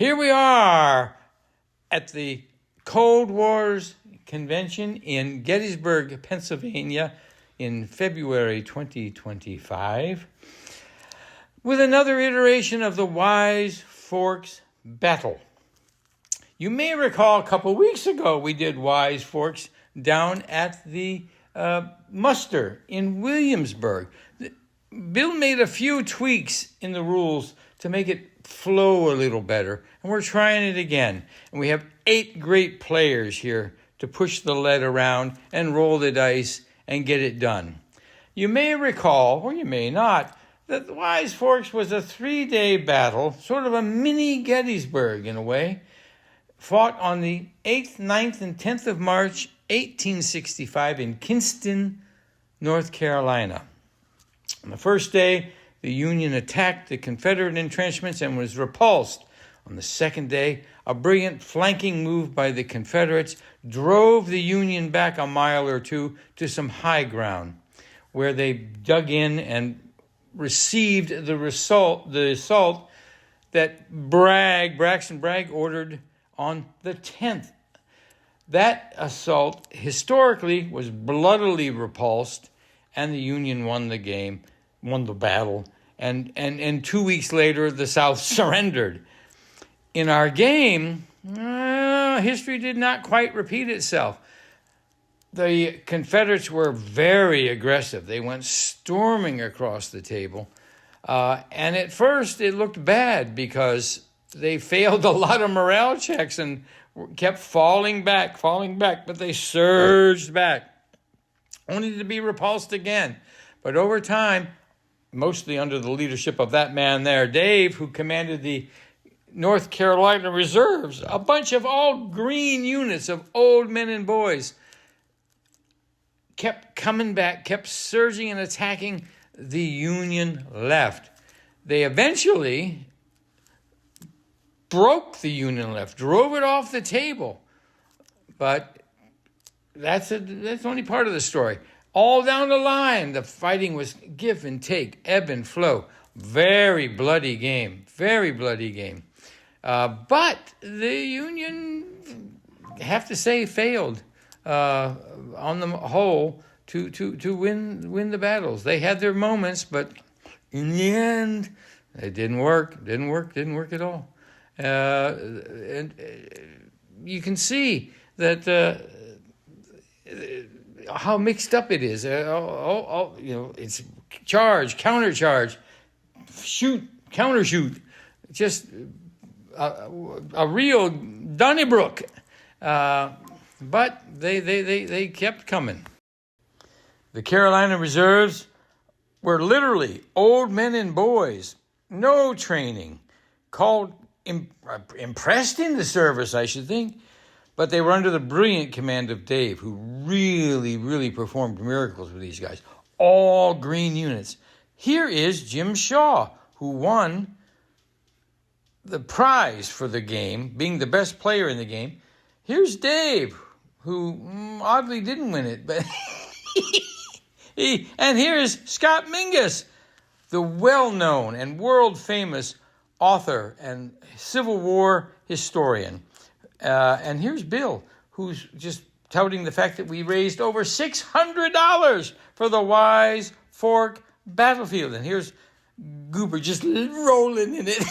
Here we are at the Cold War's convention in Gettysburg, Pennsylvania in February 2025 with another iteration of the Wyse Fork Battle. You may recall a couple weeks ago we did Wyse Forks down at the muster in Williamsburg. Bill made a few tweaks in the rules to make it flow a little better, and we're trying it again. And we have 8 great players here to push the lead around and roll the dice and get it done. You may recall, or you may not, that the Wyse Forks was a 3-day battle, sort of a mini Gettysburg in a way, fought on the 8th, 9th, and 10th of March, 1865 in Kinston, North Carolina. On the first day, the Union attacked the Confederate entrenchments and was repulsed. On the second day, a brilliant flanking move by the Confederates drove the Union back a mile or two to some high ground, where they dug in and received the assault that Braxton Bragg ordered on the 10th. That assault historically was bloodily repulsed, and the Union won the battle, and 2 weeks later the South surrendered. In our game, history did not quite repeat itself. The Confederates were very aggressive. They went storming across the table, and at first it looked bad because they failed a lot of morale checks and kept falling back, but they surged back, only to be repulsed again. But over time, mostly under the leadership of that man there, Dave, who commanded the North Carolina Reserves, a bunch of all green units of old men and boys, kept coming back, kept surging and attacking the Union left. They eventually broke the Union left, drove it off the table. But that's only part of the story. All down the line, the fighting was give and take, ebb and flow. Very bloody game, but the Union, have to say, failed on the whole to win the battles. They had their moments, but in the end, it didn't work at all. And you can see that how mixed up it is. It's charge, countercharge, shoot, countershoot, just a real Donnybrook. But they kept coming. The Carolina Reserves were literally old men and boys, no training, called impressed in the service, I should think. But they were under the brilliant command of Dave, who really performed miracles with these guys. All green units. Here is Jim Shaw, who won the prize for the game, being the best player in the game. Here's Dave, who oddly didn't win it, but and here's Scott Mingus, the well-known and world-famous author and Civil War historian. And here's Bill, who's just touting the fact that we raised over $600 for the Wyse Fork battlefield. And here's Goober just rolling in it.